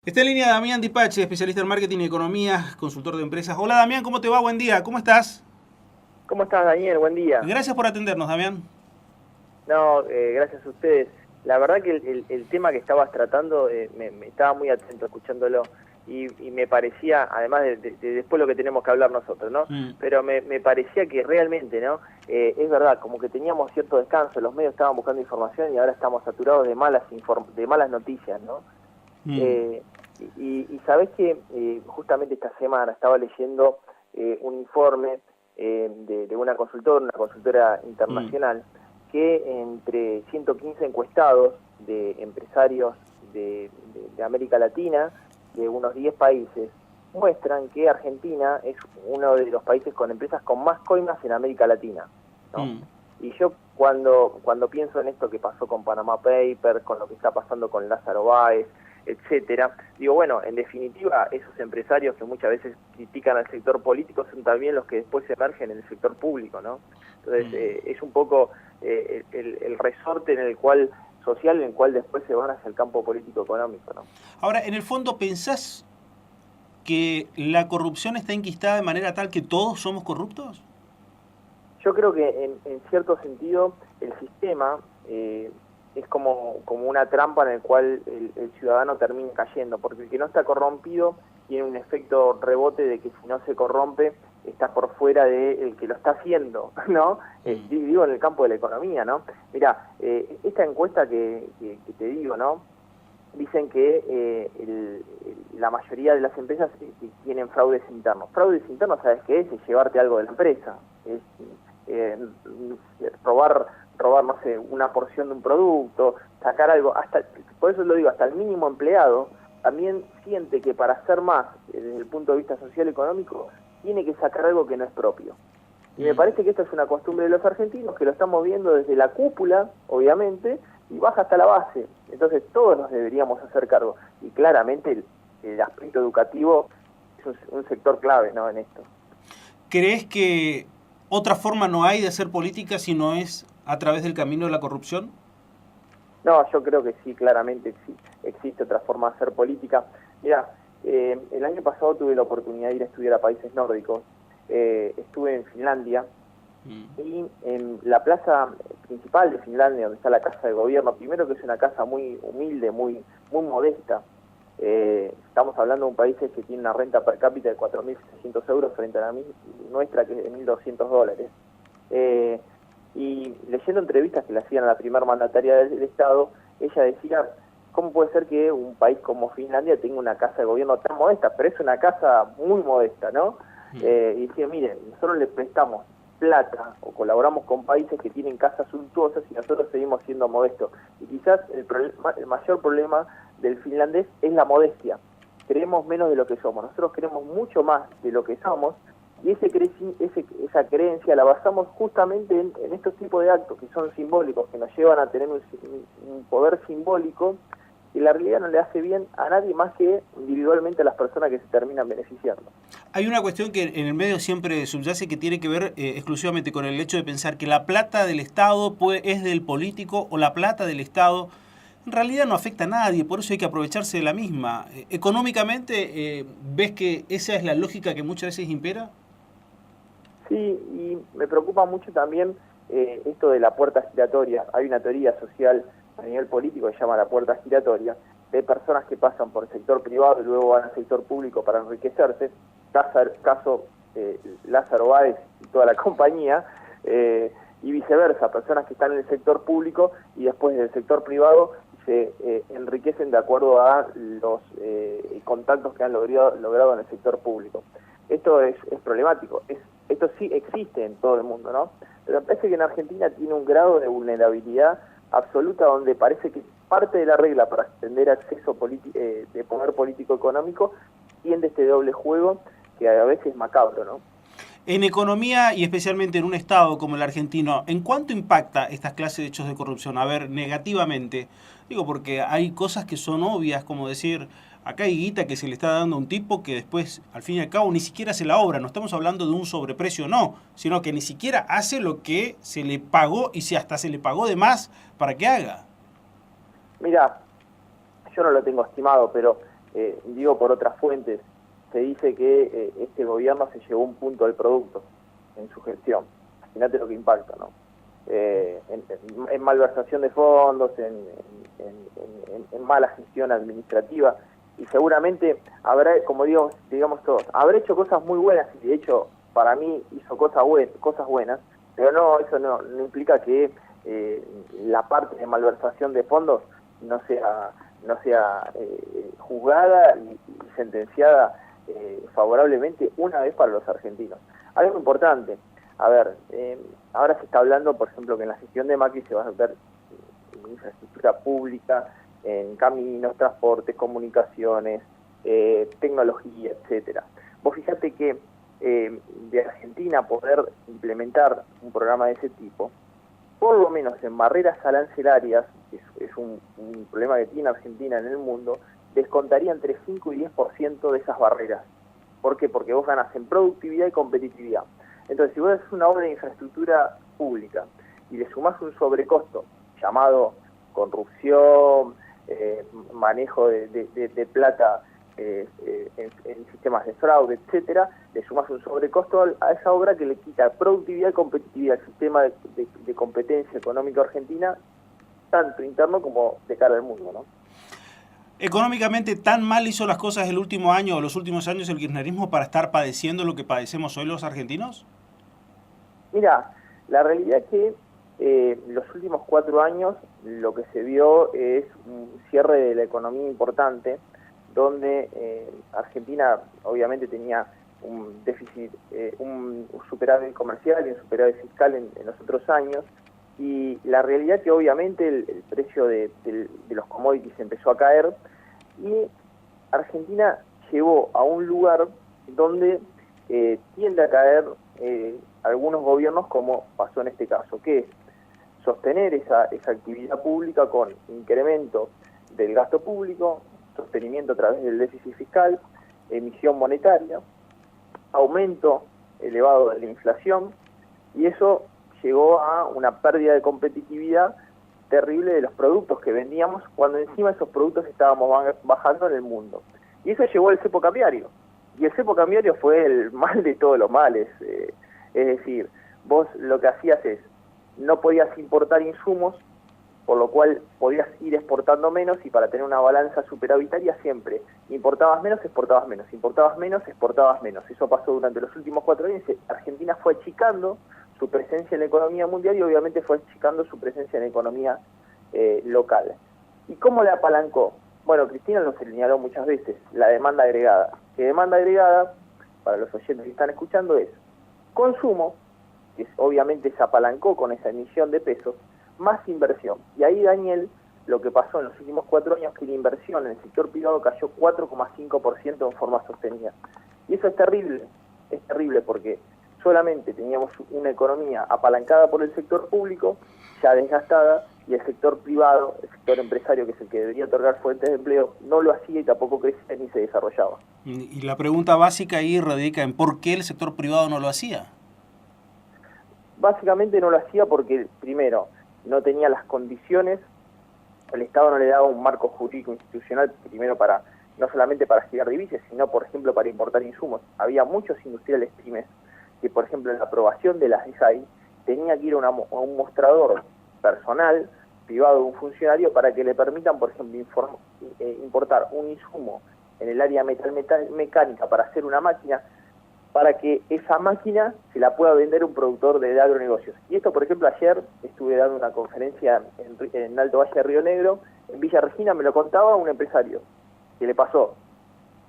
Está en línea Damián Dipache, especialista en marketing y economía, consultor de empresas. Hola Damián, ¿cómo te va? Buen día, ¿cómo estás? ¿Cómo estás, Daniel? Buen día. Gracias por atendernos, Damián. No, gracias a ustedes. La verdad que el tema que estabas tratando, me estaba muy atento escuchándolo y me parecía, además de después lo que tenemos que hablar nosotros, ¿no? Mm, Pero me parecía que realmente, ¿no? Es verdad, como que teníamos cierto descanso, los medios estaban buscando información y ahora estamos saturados de de malas noticias, ¿no? mm, Eh, y sabés que justamente esta semana estaba leyendo un informe de una consultora mm, internacional, que entre 115 encuestados de empresarios de América Latina, de unos 10 países, muestran que Argentina es uno de los países con empresas con más coimas en América Latina, ¿no? mm. Y yo cuando pienso en esto que pasó con Panama Papers, con lo que está pasando con Lázaro Báez, etcétera, digo, bueno, en definitiva, esos empresarios que muchas veces critican al sector político son también los que después emergen en el sector público, ¿no? Entonces, es un poco el resorte en el cual social, en el cual después se van hacia el campo político económico, ¿no? Ahora, en el fondo, ¿pensás que la corrupción está enquistada de manera tal que todos somos corruptos? Yo creo que en cierto sentido el sistema es como una trampa en el cual el ciudadano termina cayendo, porque el que no está corrompido tiene un efecto rebote de que si no se corrompe está por fuera del que lo está haciendo, ¿no? Mm, Digo en el campo de la economía, ¿no? Mirá, esta encuesta que te digo, ¿no? Dicen que la mayoría de las empresas tienen fraudes internos. Fraudes internos, ¿sabes qué es? Es llevarte algo de la empresa. Es eh, robar, no sé, una porción de un producto, sacar algo, hasta, por eso lo digo, hasta el mínimo empleado también siente que para hacer más desde el punto de vista social y económico tiene que sacar algo que no es propio. Y me mm. parece que esta es una costumbre de los argentinos, que lo estamos viendo desde la cúpula, obviamente, y baja hasta la base. Entonces todos nos deberíamos hacer cargo. Y claramente el aspecto educativo es un sector clave, ¿no?, en esto. ¿Crees que otra forma no hay de hacer política si no es a través del camino de la corrupción? No, yo creo que sí, claramente existe otra forma de hacer política. Mira, el año pasado tuve la oportunidad de ir a estudiar a países nórdicos. Estuve en Finlandia Mm, y en la plaza principal de Finlandia, donde está la casa de gobierno, primero que es una casa muy humilde, muy modesta. Estamos hablando de un país que tiene una renta per cápita de 4.700 euros frente a la nuestra, que es de $1.200. Eh, y leyendo entrevistas que le hacían a la primer mandataria del Estado, ella decía, ¿cómo puede ser que un país como Finlandia tenga una casa de gobierno tan modesta? Pero es una casa muy modesta, ¿no? mm, Y decía, miren, nosotros le prestamos plata o colaboramos con países que tienen casas suntuosas y nosotros seguimos siendo modestos. Y quizás el mayor problema del finlandés es la modestia. Creemos menos de lo que somos. Nosotros queremos mucho más de lo que somos y esa creencia la basamos justamente en estos tipos de actos que son simbólicos, que nos llevan a tener un poder simbólico que la realidad no le hace bien a nadie más que individualmente a las personas que se terminan beneficiando. Hay una cuestión que en el medio siempre subyace que tiene que ver exclusivamente con el hecho de pensar que la plata del Estado es del político o la plata del Estado en realidad no afecta a nadie, por eso hay que aprovecharse de la misma. Económicamente, ¿ves que esa es la lógica que muchas veces impera? Sí, y me preocupa mucho también esto de la puerta giratoria. Hay una teoría social a nivel político que se llama la puerta giratoria, de personas que pasan por el sector privado y luego van al sector público para enriquecerse. Caso Lázaro Báez y toda la compañía, y viceversa, personas que están en el sector público y después del sector privado se enriquecen de acuerdo a los contactos que han logrado en el sector público. Esto es problemático. Esto sí existe en todo el mundo, ¿no? Pero me parece que en Argentina tiene un grado de vulnerabilidad absoluta donde parece que parte de la regla para extender acceso de poder político económico tiende este doble juego que a veces es macabro, ¿no? En economía y especialmente en un Estado como el argentino, ¿en cuánto impacta estas clases de hechos de corrupción? A ver, negativamente. Digo, porque hay cosas que son obvias, como decir, acá hay guita que se le está dando a un tipo que después, al fin y al cabo, ni siquiera hace la obra. No estamos hablando de un sobreprecio, no, sino que ni siquiera hace lo que se le pagó y si hasta se le pagó de más para que haga. Mira, yo no lo tengo estimado, pero digo por otras fuentes, se dice que este gobierno se llevó un punto del producto en su gestión. Imagínate lo que impacta, ¿no? En malversación de fondos, en mala gestión administrativa, y seguramente habrá, como digamos todos, habrá hecho cosas muy buenas, y de hecho para mí hizo cosas buenas, pero no, eso no implica que la parte de malversación de fondos no sea juzgada y sentenciada favorablemente una vez para los argentinos. Algo importante, a ver, ahora se está hablando, por ejemplo, que en la gestión de Macri se va a ver infraestructura pública, en caminos, transportes, comunicaciones, tecnología, etcétera. Vos fijate que de Argentina poder implementar un programa de ese tipo, por lo menos en barreras arancelarias, que es un problema que tiene Argentina en el mundo, descontaría entre 5 y 10% de esas barreras. ¿Por qué? Porque vos ganás en productividad y competitividad. Entonces, si vos haces una obra de infraestructura pública y le sumás un sobrecosto llamado corrupción, manejo de plata en sistemas de fraude, etcétera, le sumas un sobrecosto a esa obra que le quita productividad y competitividad al sistema de competencia económica argentina, tanto interno como de cara al mundo, ¿no? ¿Económicamente tan mal hizo las cosas el último año o los últimos años el kirchnerismo para estar padeciendo lo que padecemos hoy los argentinos? Mira, la realidad es que los últimos 4 años lo que se vio es un cierre de la economía importante, donde Argentina obviamente tenía un déficit, un superávit comercial y un superávit fiscal en los otros años, y la realidad es que obviamente el precio de los commodities empezó a caer, y Argentina llegó a un lugar donde tiende a caer algunos gobiernos, como pasó en este caso, que es sostener esa actividad pública con incremento del gasto público, sostenimiento a través del déficit fiscal, emisión monetaria, aumento elevado de la inflación, y eso llegó a una pérdida de competitividad terrible de los productos que vendíamos, cuando encima esos productos estábamos bajando en el mundo. Y eso llevó al cepo cambiario, y el cepo cambiario fue el mal de todos los males. Es decir, vos lo que hacías es, no podías importar insumos, por lo cual podías ir exportando menos, y para tener una balanza superavitaria siempre importabas menos, exportabas menos, importabas menos, exportabas menos. Eso pasó durante los últimos 4 años. Argentina fue achicando su presencia en la economía mundial y obviamente fue achicando su presencia en la economía local. ¿Y cómo le apalancó? Bueno, Cristina nos señaló muchas veces, la demanda agregada. ¿Qué demanda agregada? Para los oyentes que están escuchando es consumo, que obviamente se apalancó con esa emisión de pesos, más inversión. Y ahí, Daniel, lo que pasó en los últimos 4 años es que la inversión en el sector privado cayó 4,5% en forma sostenida. Y eso es terrible porque solamente teníamos una economía apalancada por el sector público, ya desgastada, y el sector privado, el sector empresario, que es el que debería otorgar fuentes de empleo, no lo hacía y tampoco crecía ni se desarrollaba. Y la pregunta básica ahí radica en ¿por qué el sector privado no lo hacía? Básicamente no lo hacía porque, primero, no tenía las condiciones, el Estado no le daba un marco jurídico institucional, primero no solamente para girar divisas, sino, por ejemplo, para importar insumos. Había muchos industriales pymes que, por ejemplo, en la aprobación de las ESAI, tenía que ir a un mostrador personal, privado de un funcionario, para que le permitan, por ejemplo, importar un insumo en el área mecánica para hacer una máquina, para que esa máquina se la pueda vender un productor de agronegocios. Y esto, por ejemplo, ayer estuve dando una conferencia en Alto Valle de Río Negro, en Villa Regina, me lo contaba un empresario, que le pasó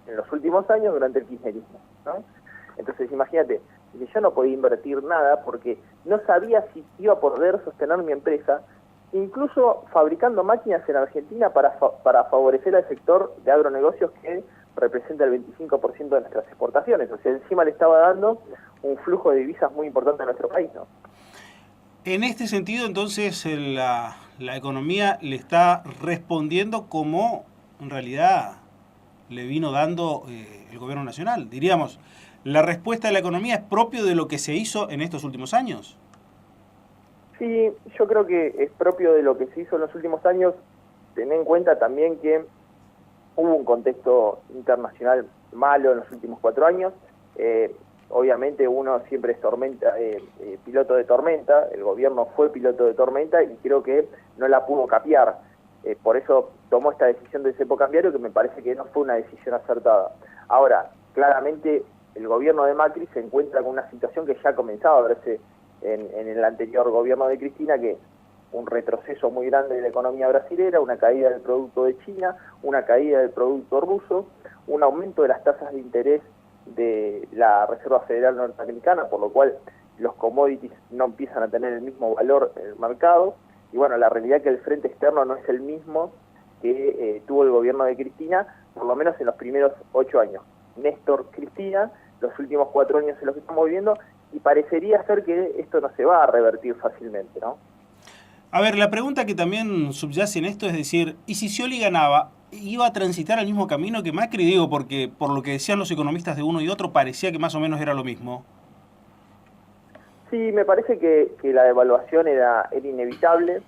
en los últimos años durante el kirchnerismo, ¿no? Entonces, imagínate, yo no podía invertir nada porque no sabía si iba a poder sostener mi empresa, incluso fabricando máquinas en Argentina para favorecer al sector de agronegocios que representa el 25% de nuestras exportaciones. O sea, encima le estaba dando un flujo de divisas muy importante a nuestro país, ¿no? En este sentido, entonces, la economía le está respondiendo como en realidad le vino dando el gobierno nacional. Diríamos, ¿la respuesta de la economía es propio de lo que se hizo en estos últimos años? Sí, yo creo que es propio de lo que se hizo en los últimos años. Ten en cuenta también que hubo un contexto internacional malo en los últimos 4 años. Obviamente uno siempre es piloto de tormenta, el gobierno fue piloto de tormenta y creo que no la pudo capear. Por eso tomó esta decisión del cepo cambiario, que me parece que no fue una decisión acertada. Ahora, claramente el gobierno de Macri se encuentra con una situación que ya comenzaba a verse en el anterior gobierno de Cristina, que es un retroceso muy grande de la economía brasilera, una caída del producto de China, una caída del producto ruso, un aumento de las tasas de interés de la Reserva Federal norteamericana, por lo cual los commodities no empiezan a tener el mismo valor en el mercado. Y bueno, la realidad es que el frente externo no es el mismo que tuvo el gobierno de Cristina, por lo menos en los primeros 8 años. Néstor, Cristina, los últimos 4 años en los que estamos viviendo, y parecería ser que esto no se va a revertir fácilmente, ¿no? A ver, la pregunta que también subyace en esto es decir, ¿y si Scioli ganaba, iba a transitar el mismo camino que Macri? Digo, porque por lo que decían los economistas de uno y otro, parecía que más o menos era lo mismo. Sí, me parece que la devaluación era inevitable.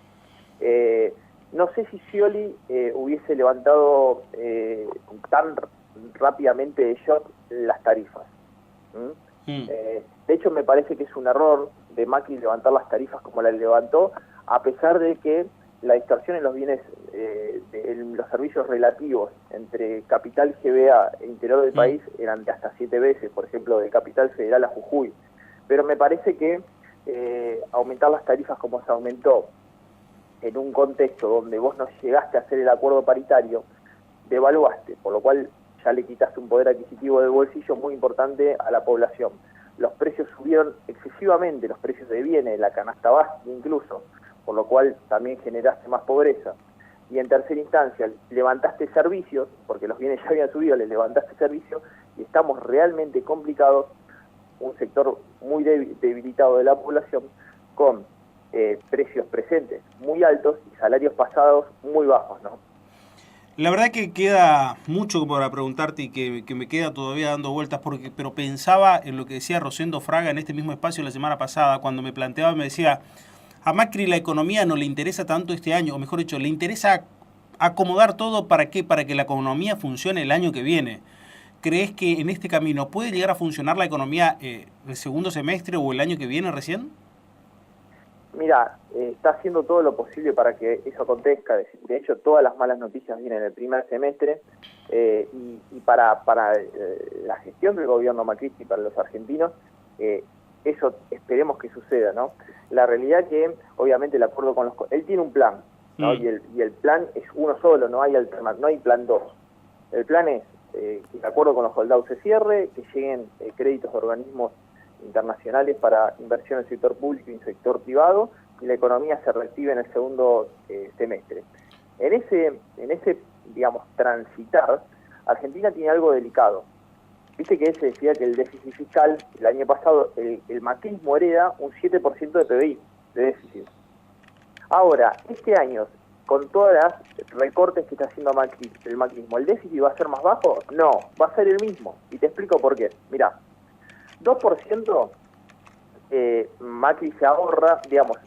No sé si Scioli hubiese levantado tan rápidamente de shock las tarifas. De hecho, me parece que es un error de Macri levantar las tarifas como las levantó, a pesar de que la distorsión en los bienes, en los servicios relativos entre Capital, GBA e interior del país eran de hasta 7 veces, por ejemplo, de Capital Federal a Jujuy. Pero me parece que aumentar las tarifas como se aumentó en un contexto donde vos no llegaste a hacer el acuerdo paritario, devaluaste, por lo cual ya le quitaste un poder adquisitivo del bolsillo muy importante a la población. Los precios subieron excesivamente, los precios de bienes, la canasta básica incluso, por lo cual también generaste más pobreza. Y en tercera instancia, levantaste servicios, porque los bienes ya habían subido, les levantaste servicios, y estamos realmente complicados, un sector muy debilitado de la población, con precios presentes muy altos y salarios pasados muy bajos, ¿no? La verdad que queda mucho para preguntarte y que me queda todavía dando vueltas, pero pensaba en lo que decía Rosendo Fraga en este mismo espacio la semana pasada, cuando me planteaba, me decía, a Macri la economía no le interesa tanto este año, o mejor dicho, le interesa acomodar todo. ¿Para qué? Para que la economía funcione el año que viene. ¿Crees que en este camino puede llegar a funcionar la economía el segundo semestre o el año que viene recién? Mira, está haciendo todo lo posible para que eso acontezca. De hecho, todas las malas noticias vienen en el primer semestre, y para la gestión del gobierno macrista y para los argentinos, eso esperemos que suceda, ¿no? La realidad que, obviamente, el acuerdo con él tiene un plan, ¿no? Y el plan es uno solo, no hay no hay plan 2. El plan es que el acuerdo con los holdouts se cierre, que lleguen créditos de organismos internacionales para inversión en el sector público y en el sector privado, y la economía se reactive en el segundo semestre. En ese, digamos, transitar, Argentina tiene algo delicado. Viste que se decía que el déficit fiscal, el año pasado, el macrismo hereda un 7% de PBI de déficit. Ahora, este año, con todas las recortes que está haciendo el macrismo, ¿el déficit va a ser más bajo? No, va a ser el mismo. Y te explico por qué. Mirá, 2% Macri se ahorra, digamos,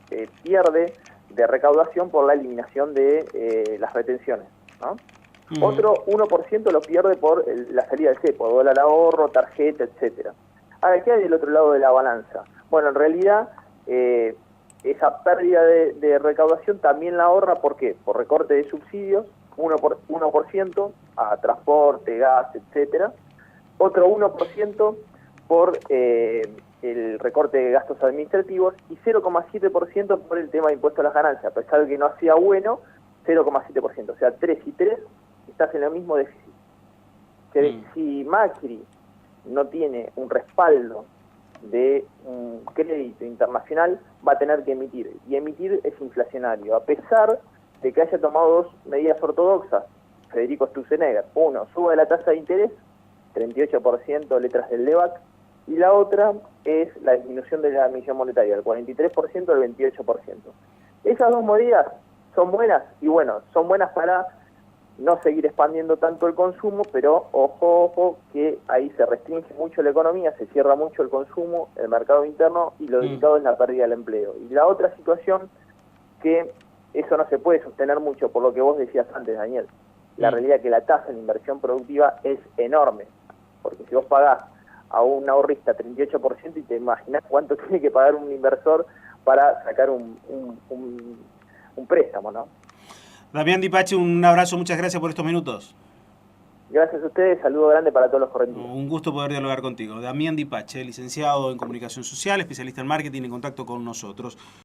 pierde de recaudación por la eliminación de las retenciones, ¿no? Otro 1% lo pierde por la salida del cepo, dólar ahorro, tarjeta, etcétera. Ahora, ¿qué hay del otro lado de la balanza? Bueno, en realidad, esa pérdida de recaudación también la ahorra, ¿por qué? Por recorte de subsidios, 1% a transporte, gas, etcétera. Otro 1% por el recorte de gastos administrativos y 0,7% por el tema de impuesto a las ganancias, a pesar de que no hacía bueno, 0,7%, o sea, 3 y 3, estás en el mismo déficit. Si Macri no tiene un respaldo de un crédito internacional, va a tener que emitir, y emitir es inflacionario, a pesar de que haya tomado 2 medidas ortodoxas. Federico Sturzenegger, uno, sube la tasa de interés, 38% letras del LEVAC, y la otra es la disminución de la emisión monetaria, del 43% al 28%. Esas 2 medidas son buenas, y bueno, son buenas para no seguir expandiendo tanto el consumo, pero ojo, que ahí se restringe mucho la economía, se cierra mucho el consumo, el mercado interno, y lo delicado es la pérdida del empleo. Y la otra situación, que eso no se puede sostener mucho, por lo que vos decías antes, Daniel. La realidad es que la tasa de inversión productiva es enorme, porque si vos pagás a un ahorrista 38% y te imaginás cuánto tiene que pagar un inversor para sacar un préstamo, ¿no? Damián Di Pace, un abrazo, muchas gracias por estos minutos. Gracias a ustedes, saludo grande para todos los correntinos. Un gusto poder dialogar contigo. Damián Di Pace, licenciado en Comunicación Social, especialista en marketing, en contacto con nosotros.